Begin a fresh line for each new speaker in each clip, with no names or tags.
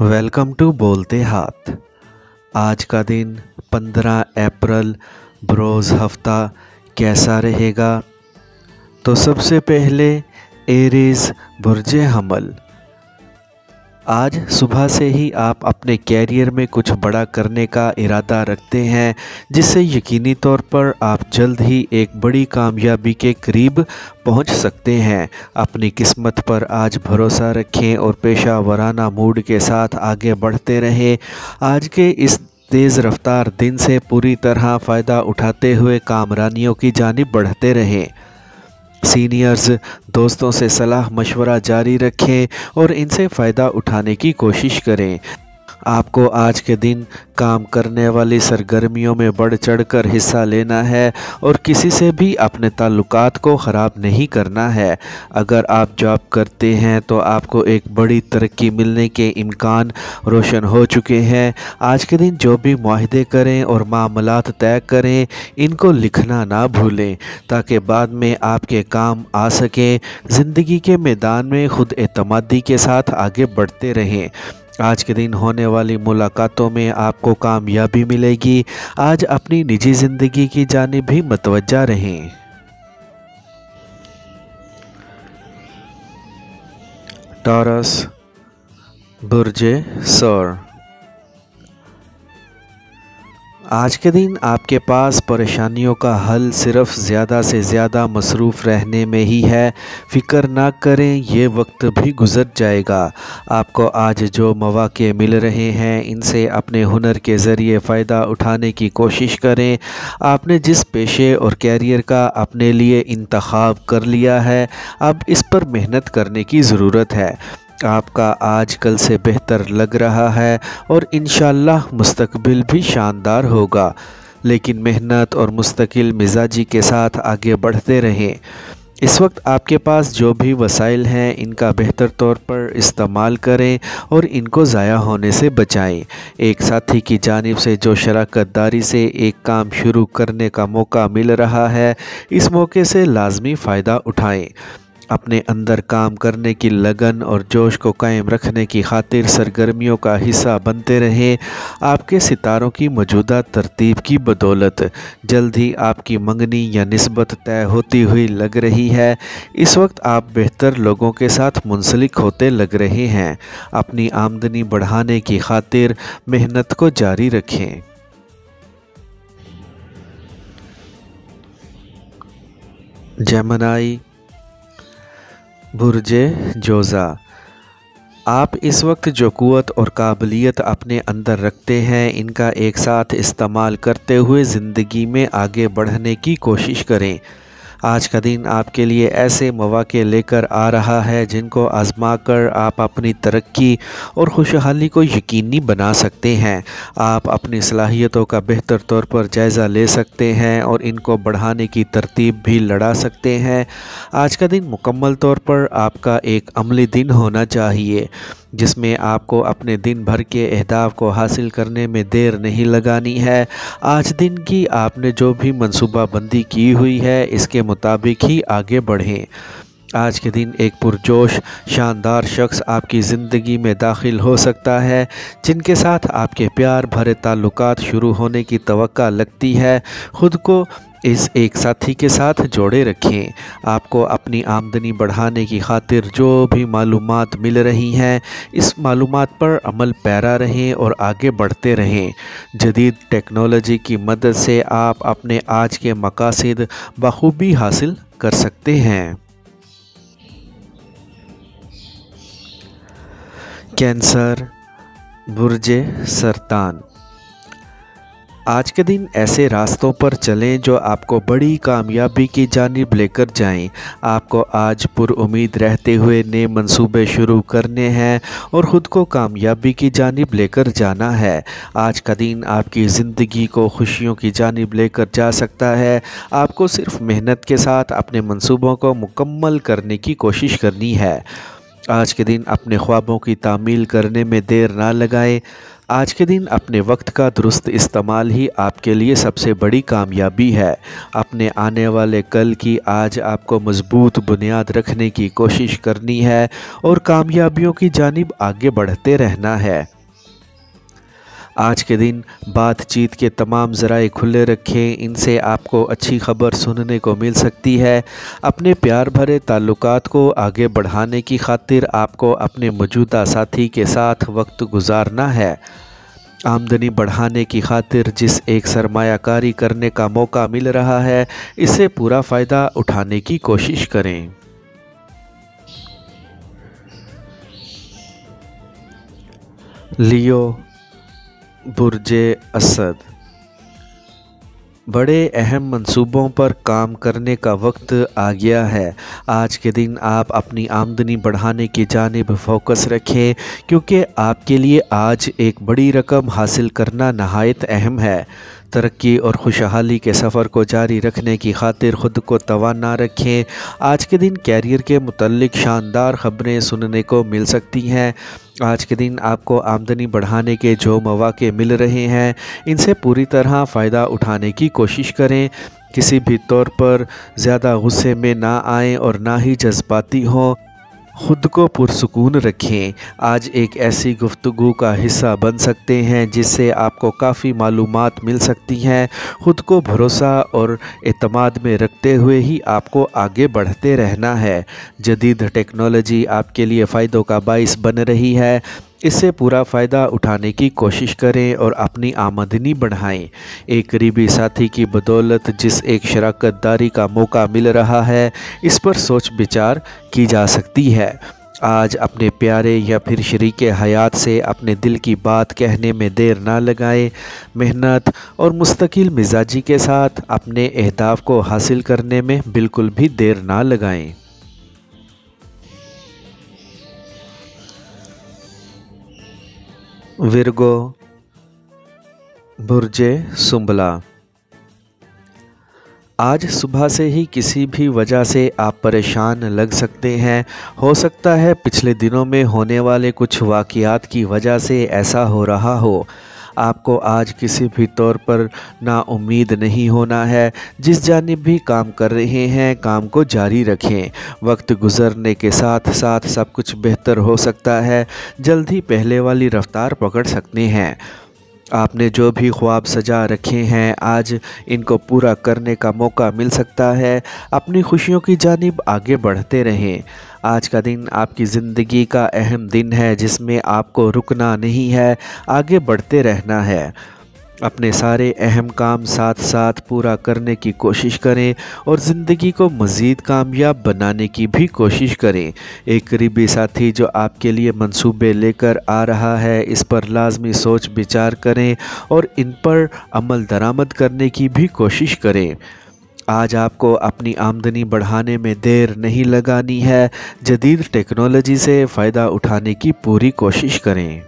Welcome to बोलते हाथ। आज का दिन 15 अप्रैल बरोज़ हफ्ता कैसा रहेगा? तो सबसे पहले एरीज़ बुर्जे हमल। आज सुबह से ही आप अपने कैरियर में कुछ बड़ा करने का इरादा रखते हैं, जिससे यकीनी तौर पर आप जल्द ही एक बड़ी कामयाबी के करीब पहुंच सकते हैं। अपनी किस्मत पर आज भरोसा रखें और पेशा वराना मूड के साथ आगे बढ़ते रहें। आज के इस तेज़ रफ्तार दिन से पूरी तरह फ़ायदा उठाते हुए कामरानियों की जानिब बढ़ते रहें। सीनियर्स दोस्तों से सलाह मशवरा जारी रखें और इनसे फ़ायदा उठाने की कोशिश करें। आपको आज के दिन काम करने वाली सरगर्मियों में बढ़ चढ़कर हिस्सा लेना है और किसी से भी अपने ताल्लुकात को ख़राब नहीं करना है। अगर आप जॉब करते हैं तो आपको एक बड़ी तरक्की मिलने के इम्कान रोशन हो चुके हैं। आज के दिन जो भी मुआहदे करें और मामलात तय करें, इनको लिखना ना भूलें ताकि बाद में आपके काम आ सकें। ज़िंदगी के मैदान में खुद एतमादी के साथ आगे बढ़ते रहें। आज के दिन होने वाली मुलाकातों में आपको कामयाबी मिलेगी। आज अपनी निजी ज़िंदगी की जानिब भी मतवज्जा रहें। टॉरस बुर्जे सौर। आज के दिन आपके पास परेशानियों का हल सिर्फ ज़्यादा से ज़्यादा मसरूफ़ रहने में ही है। फ़िक्र ना करें, ये वक्त भी गुज़र जाएगा। आपको आज जो मौक़े मिल रहे हैं, इनसे अपने हुनर के ज़रिए फ़ायदा उठाने की कोशिश करें। आपने जिस पेशे और कैरियर का अपने लिए इंतखाब कर लिया है, अब इस पर मेहनत करने की ज़रूरत है। आपका आज कल से बेहतर लग रहा है और इंशाअल्लाह मुस्तकबिल भी शानदार होगा, लेकिन मेहनत और मुस्तकिल मिजाजी के साथ आगे बढ़ते रहें। इस वक्त आपके पास जो भी वसाइल हैं, इनका बेहतर तौर पर इस्तेमाल करें और इनको ज़ाया होने से बचाएं। एक साथी की जानिब से जो शराकत दारी से एक काम शुरू करने का मौका मिल रहा है, इस मौके से लाजमी फ़ायदा उठाएं। अपने अंदर काम करने की लगन और जोश को कायम रखने की खातिर सरगर्मियों का हिस्सा बनते रहें। आपके सितारों की मौजूदा तरतीब की बदौलत जल्द ही आपकी मंगनी या निस्बत तय होती हुई लग रही है। इस वक्त आप बेहतर लोगों के साथ मुंसलिक होते लग रहे हैं। अपनी आमदनी बढ़ाने की खातिर मेहनत को जारी रखें। जेमिनी बुर्जे जोज़ा। आप इस वक्त जो क़ुव्वत और काबिलियत अपने अंदर रखते हैं, इनका एक साथ इस्तेमाल करते हुए ज़िंदगी में आगे बढ़ने की कोशिश करें। आज का दिन आपके लिए ऐसे मौक़े लेकर आ रहा है जिनको आज़मा कर आप अपनी तरक्की और खुशहाली को यकीनी बना सकते हैं। आप अपनी सलाहियतों का बेहतर तौर पर जायज़ा ले सकते हैं और इनको बढ़ाने की तरतीब भी लड़ा सकते हैं। आज का दिन मुकम्मल तौर पर आपका एक अमली दिन होना चाहिए, जिसमें आपको अपने दिन भर के अहदाफ़ को हासिल करने में देर नहीं लगानी है। आज दिन की आपने जो भी मंसूबा बंदी की हुई है, इसके मुताबिक ही आगे बढ़ें। आज के दिन एक पुरजोश शानदार शख्स आपकी ज़िंदगी में दाखिल हो सकता है, जिनके साथ आपके प्यार भरे ताल्लुकात शुरू होने की तवक्का लगती है। ख़ुद को इस एक साथी के साथ जोड़े रखें। आपको अपनी आमदनी बढ़ाने की खातिर जो भी मालूमात मिल रही हैं, इस मालूमात पर अमल पैरा रहें और आगे बढ़ते रहें। जदीद टेक्नोलॉजी की मदद से आप अपने आज के मकासद बखूबी हासिल कर सकते हैं। कैंसर बुर्जे सरतान। आज के दिन ऐसे रास्तों पर चलें जो आपको बड़ी कामयाबी की जानिब लेकर जाएं। आपको आज पुरुमीद रहते हुए नए मंसूबे शुरू करने हैं और ख़ुद को कामयाबी की जानिब लेकर जाना है। आज का दिन आपकी ज़िंदगी को खुशियों की जानिब लेकर जा सकता है। आपको सिर्फ मेहनत के साथ अपने मंसूबों को मुकम्मल करने की कोशिश करनी है। आज के दिन अपने ख्वाबों की तामील करने में देर ना लगाएं। आज के दिन अपने वक्त का दुरुस्त इस्तेमाल ही आपके लिए सबसे बड़ी कामयाबी है। अपने आने वाले कल की आज आपको मजबूत बुनियाद रखने की कोशिश करनी है और कामयाबियों की जानिब आगे बढ़ते रहना है। आज के दिन बातचीत के तमाम ज़राए खुले रखें, इनसे आपको अच्छी खबर सुनने को मिल सकती है। अपने प्यार भरे ताल्लुकात को आगे बढ़ाने की खातिर आपको अपने मौजूदा साथी के साथ वक्त गुजारना है। आमदनी बढ़ाने की खातिर जिस एक सरमायाकारी करने का मौका मिल रहा है, इससे पूरा फ़ायदा उठाने की कोशिश करें। लियो, बुर्जे असद। बड़े अहम मंसूबों पर काम करने का वक्त आ गया है। आज के दिन आप अपनी आमदनी बढ़ाने की जानिब फोकस रखें, क्योंकि आपके लिए आज एक बड़ी रकम हासिल करना नहायत अहम है। तरक्की और खुशहाली के सफ़र को जारी रखने की खातिर ख़ुद को तवाना रखें। आज के दिन कैरियर के मुतल्लिक शानदार ख़बरें सुनने को मिल सकती हैं। आज के दिन आपको आमदनी बढ़ाने के जो मौके मिल रहे हैं, इनसे पूरी तरह फ़ायदा उठाने की कोशिश करें। किसी भी तौर पर ज़्यादा गुस्से में ना आएँ और ना ही जज्बाती हों। ख़ुद को पुरसुकून रखें। आज एक ऐसी गुफ्तगू का हिस्सा बन सकते हैं जिससे आपको काफ़ी मालूमात मिल सकती हैं। ख़ुद को भरोसा और एतमाद में रखते हुए ही आपको आगे बढ़ते रहना है। जदीद टेक्नोलॉजी आपके लिए फ़ायदों का बाइस बन रही है, इससे पूरा फ़ायदा उठाने की कोशिश करें और अपनी आमदनी बढ़ाएं। एक करीबी साथी की बदौलत जिस एक शराकत दारी का मौका मिल रहा है, इस पर सोच विचार की जा सकती है। आज अपने प्यारे या फिर शरीके हयात से अपने दिल की बात कहने में देर ना लगाएं। मेहनत और मुस्तकिल मिजाजी के साथ अपने अहदाफ को हासिल करने में बिल्कुल भी देर ना लगाएं। विर्गो, बुर्जे सुंबला। आज सुबह से ही किसी भी वजह से आप परेशान लग सकते हैं। हो सकता है पिछले दिनों में होने वाले कुछ वाक़यात की वजह से ऐसा हो रहा हो। आपको आज किसी भी तौर पर नाउम्मीद नहीं होना है। जिस जानिब भी काम कर रहे हैं, काम को जारी रखें। वक्त गुज़रने के साथ साथ सब कुछ बेहतर हो सकता है। जल्द ही पहले वाली रफ्तार पकड़ सकते हैं। आपने जो भी ख्वाब सजा रखे हैं, आज इनको पूरा करने का मौका मिल सकता है। अपनी खुशियों की जानिब आगे बढ़ते रहें। आज का दिन आपकी ज़िंदगी का अहम दिन है, जिसमें आपको रुकना नहीं है, आगे बढ़ते रहना है। अपने सारे अहम काम साथ साथ पूरा करने की कोशिश करें और ज़िंदगी को मज़ीद कामयाब बनाने की भी कोशिश करें। एक करीबी साथी जो आपके लिए मंसूबे लेकर आ रहा है, इस पर लाजमी सोच विचार करें और इन पर अमल दरामद करने की भी कोशिश करें। आज आपको अपनी आमदनी बढ़ाने में देर नहीं लगानी है। जदीद टेक्नोलॉजी से फ़ायदा उठाने की पूरी कोशिश करें।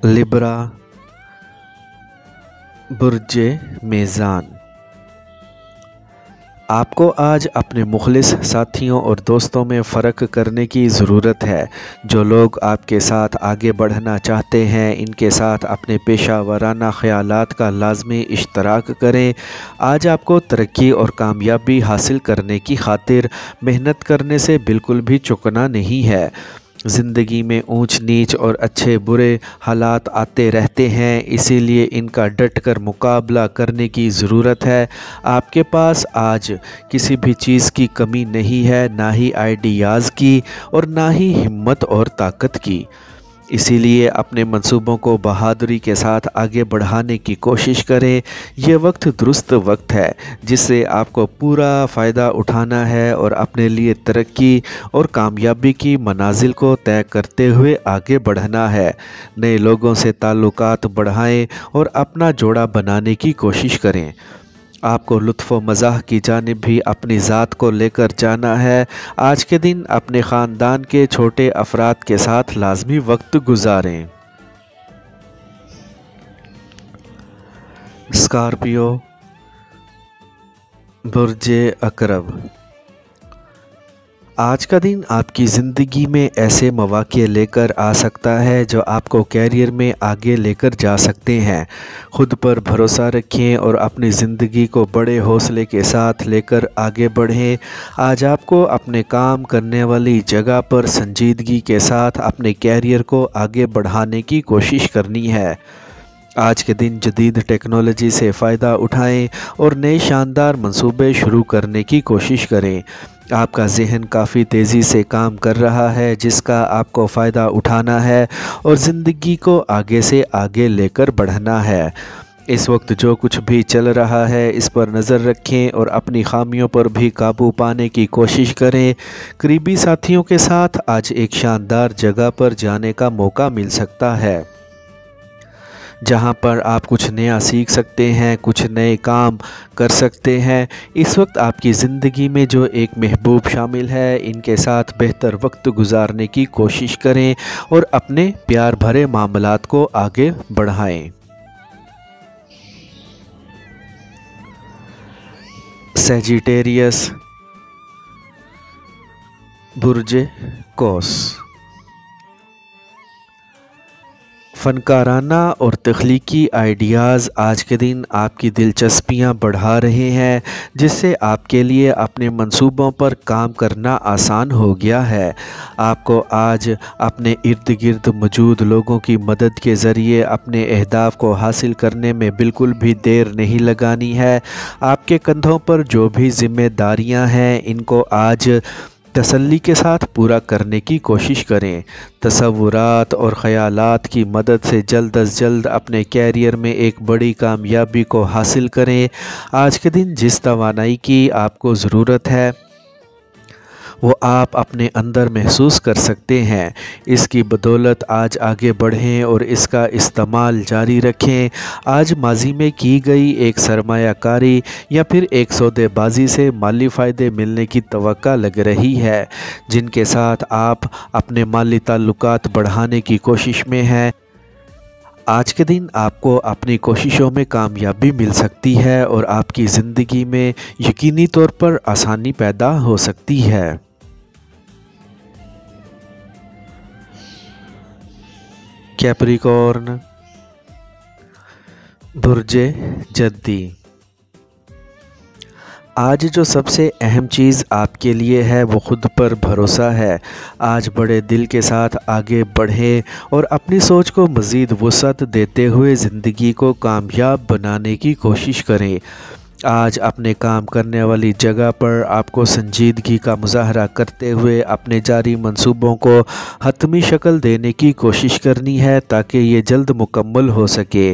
लिब्रा, बुर्जे मीज़ान। आपको आज अपने मुखलिस साथियों और दोस्तों में फ़र्क करने की ज़रूरत है। जो लोग आपके साथ आगे बढ़ना चाहते हैं, इनके साथ अपने पेशा वराना ख़यालात का लाज़मी इश्तराक करें। आज आपको तरक्की और कामयाबी हासिल करने की खातिर मेहनत करने से बिल्कुल भी चूकना नहीं है। ज़िंदगी में ऊंच नीच और अच्छे बुरे हालात आते रहते हैं, इसीलिए इनका डट कर मुकाबला करने की ज़रूरत है। आपके पास आज किसी भी चीज़ की कमी नहीं है, ना ही आइडियाज़ की और ना ही हिम्मत और ताकत की। इसीलिए अपने मंसूबों को बहादुरी के साथ आगे बढ़ाने की कोशिश करें। ये वक्त दुरुस्त वक्त है, जिससे आपको पूरा फ़ायदा उठाना है और अपने लिए तरक्की और कामयाबी की मनाजिल को तय करते हुए आगे बढ़ना है। नए लोगों से ताल्लुकात बढ़ाएं और अपना जोड़ा बनाने की कोशिश करें। आपको लुत्फ़ व मज़ाह की जानिब भी अपनी ज़ात को लेकर जाना है। आज के दिन अपने ख़ानदान के छोटे अफराद के साथ लाजमी वक्त गुजारें। स्कॉर्पियो, बुर्ज अकरब। आज का दिन आपकी ज़िंदगी में ऐसे मौक़े लेकर आ सकता है जो आपको कैरियर में आगे लेकर जा सकते हैं। खुद पर भरोसा रखें और अपनी ज़िंदगी को बड़े हौसले के साथ लेकर आगे बढ़ें। आज आपको अपने काम करने वाली जगह पर संजीदगी के साथ अपने कैरियर को आगे बढ़ाने की कोशिश करनी है। आज के दिन जदीद टेक्नोलॉजी से फ़ायदा उठाएं और नए शानदार मंसूबे शुरू करने की कोशिश करें। आपका ज़हन काफ़ी तेज़ी से काम कर रहा है जिसका आपको फ़ायदा उठाना है और ज़िंदगी को आगे से आगे लेकर बढ़ना है। इस वक्त जो कुछ भी चल रहा है इस पर नज़र रखें और अपनी खामियों पर भी काबू पाने की कोशिश करें। करीबी साथियों के साथ आज एक शानदार जगह पर जाने का मौका मिल सकता है जहां पर आप कुछ नया सीख सकते हैं, कुछ नए काम कर सकते हैं। इस वक्त आपकी ज़िंदगी में जो एक महबूब शामिल है इनके साथ बेहतर वक्त गुजारने की कोशिश करें और अपने प्यार भरे मामलात को आगे बढ़ाएं। सैजिटेरियस, बुर्ज कौस। फ़नकाराना और तख्लीकी आइडियाज़ आज के दिन आपकी दिलचस्पियां बढ़ा रहे हैं जिससे आपके लिए अपने मंसूबों पर काम करना आसान हो गया है। आपको आज अपने इर्द गिर्द मौजूद लोगों की मदद के ज़रिए अपने अहदाफ़ को हासिल करने में बिल्कुल भी देर नहीं लगानी है। आपके कंधों पर जो भी ज़िम्मेदारियां हैं इनको आज तसल्ली के साथ पूरा करने की कोशिश करें। तसव्वुरात और ख़यालात की मदद से जल्द अज जल्द अपने कैरियर में एक बड़ी कामयाबी को हासिल करें। आज के दिन जिस तवानाई की आपको ज़रूरत है वो आप अपने अंदर महसूस कर सकते हैं। इसकी बदौलत आज आगे बढ़ें और इसका इस्तेमाल जारी रखें। आज माजी में की गई एक सरमायाकारी या फिर एक सौदेबाजी से माली फ़ायदे मिलने की तवक्का लग रही है जिनके साथ आप अपने माली ताल्लुकात बढ़ाने की कोशिश में हैं। आज के दिन आपको अपनी कोशिशों में कामयाबी मिल सकती है और आपकी ज़िंदगी में यकीनी तौर पर आसानी पैदा हो सकती है। कैप्रिकॉर्न, बुर्ज जद्दी। आज जो सबसे अहम चीज़ आपके लिए है वो खुद पर भरोसा है। आज बड़े दिल के साथ आगे बढ़ें और अपनी सोच को मज़ीद वुसअत देते हुए ज़िंदगी को कामयाब बनाने की कोशिश करें। आज अपने काम करने वाली जगह पर आपको संजीदगी का मुज़ाहरा करते हुए अपने जारी मंसूबों को हतमी शक्ल देने की कोशिश करनी है ताकि ये जल्द मुकम्मल हो सके।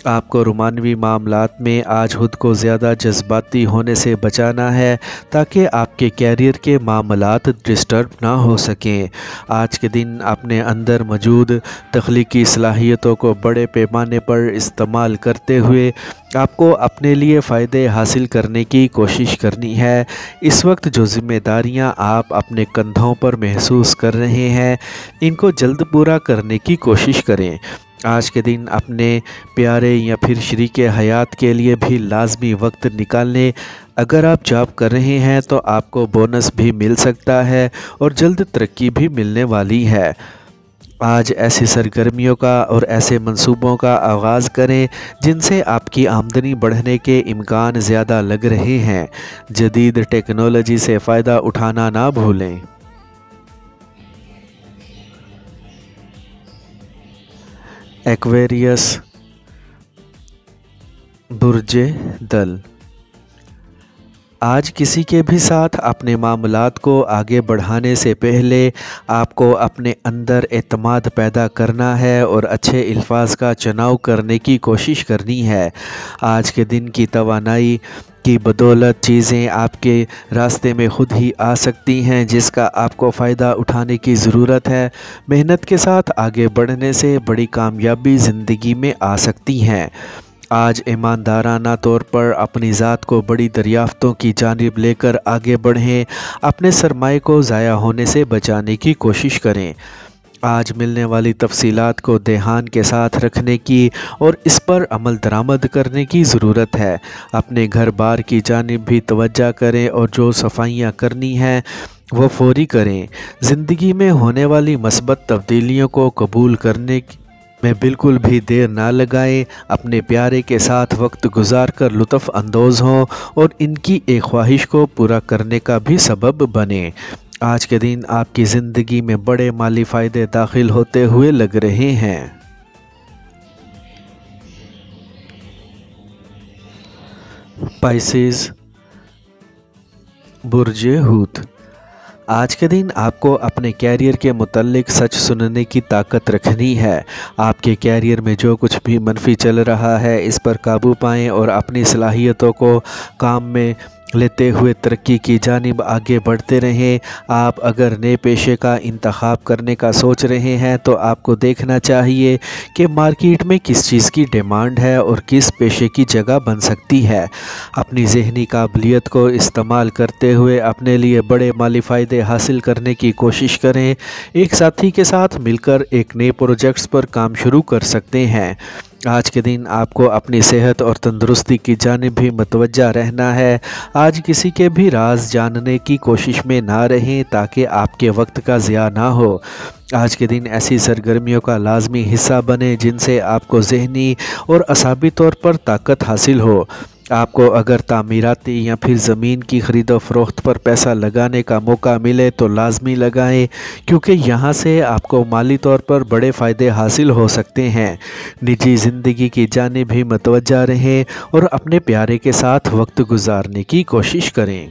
आपको रुमानवी मामलात में आज खुद को ज़्यादा जज्बाती होने से बचाना है ताकि आपके कैरियर के मामलात डिस्टर्ब ना हो सकें। आज के दिन अपने अंदर मौजूद तख्लीकी सलाहियतों को बड़े पैमाने पर इस्तेमाल करते हुए आपको अपने लिए फ़ायदे हासिल करने की कोशिश करनी है। इस वक्त जो ज़िम्मेदारियां आप अपने कंधों पर महसूस कर रहे हैं इनको जल्द पूरा करने की कोशिश करें। आज के दिन अपने प्यारे या फिर शरीके हयात के लिए भी लाजमी वक्त निकाल लें। अगर आप जॉब कर रहे हैं तो आपको बोनस भी मिल सकता है और जल्द तरक्की भी मिलने वाली है। आज ऐसी सरगर्मियों का और ऐसे मंसूबों का आगाज़ करें जिनसे आपकी आमदनी बढ़ने के इम्कान ज़्यादा लग रहे हैं। जदीद टेक्नोलॉजी से फ़ायदा उठाना ना भूलें। एक्वेरियस, बुर्ज दल। आज किसी के भी साथ अपने मामलात को आगे बढ़ाने से पहले आपको अपने अंदर एतमाद पैदा करना है और अच्छे अल्फाज का चुनाव करने की कोशिश करनी है। आज के दिन की तवानाई की बदौलत चीज़ें आपके रास्ते में खुद ही आ सकती हैं जिसका आपको फ़ायदा उठाने की ज़रूरत है। मेहनत के साथ आगे बढ़ने से बड़ी कामयाबी ज़िंदगी में आ सकती हैं। आज ईमानदाराना तौर पर अपनी ज़ात को बड़ी दरियाफ़्तों की जानिब लेकर आगे बढ़ें। अपने सरमाए को ज़ाया होने से बचाने की कोशिश करें। آج ملنے والی تفصیلات کو دھیان کے ساتھ رکھنے کی اور اس پر عمل درآمد کرنے کی ضرورت ہے۔ اپنے گھر بار کی جانب بھی توجہ کریں اور جو صفائیاں کرنی ہیں وہ فوری کریں۔ زندگی میں ہونے والی مثبت تبدیلیوں کو قبول کرنے میں بالکل بھی دیر نہ لگائیں۔ اپنے پیارے کے ساتھ وقت گزار کر لطف اندوز ہوں اور ان کی ایک خواہش کو پورا کرنے کا بھی سبب بنیں۔ آج کے دن آپ کی زندگی میں بڑے مالی فائدے داخل ہوتے ہوئے لگ رہے ہیں۔ پائسیز، برج حوت۔ آج کے دن آپ کو اپنے کیریئر کے متعلق سچ سننے کی طاقت رکھنی ہے۔ آپ کے کیریئر میں جو کچھ بھی منفی چل رہا ہے اس پر قابو پائیں اور اپنی صلاحیتوں کو کام میں لیتے ہوئے ترقی کی جانب آگے بڑھتے رہیں۔ آپ اگر نئے پیشے کا انتخاب کرنے کا سوچ رہے ہیں تو آپ کو دیکھنا چاہیے کہ مارکیٹ میں کس چیز کی ڈیمانڈ ہے اور کس پیشے کی جگہ بن سکتی ہے۔ اپنی ذہنی قابلیت کو استعمال کرتے ہوئے اپنے لیے بڑے مالی فائدے حاصل کرنے کی کوشش کریں۔ ایک ساتھی کے ساتھ مل کر ایک نئے پروجیکٹس پر کام شروع کر سکتے ہیں۔ آج کے دن آپ کو اپنی صحت اور تندرستی کی جانب بھی متوجہ رہنا ہے۔ آج کسی کے بھی راز جاننے کی کوشش میں نہ رہیں تاکہ آپ کے وقت کا ضیاع نہ ہو۔ آج کے دن ایسی سرگرمیوں کا لازمی حصہ بنیں جن سے آپ کو ذہنی اور اعصابی طور پر طاقت حاصل ہو۔ آپ کو اگر تعمیراتی یا پھر زمین کی خرید و فروخت پر پیسہ لگانے کا موقع ملے تو لازمی لگائیں، کیونکہ یہاں سے آپ کو مالی طور پر بڑے فائدے حاصل ہو سکتے ہیں۔ نجی زندگی کی جانب بھی متوجہ رہیں اور اپنے پیارے کے ساتھ وقت گزارنے کی کوشش کریں۔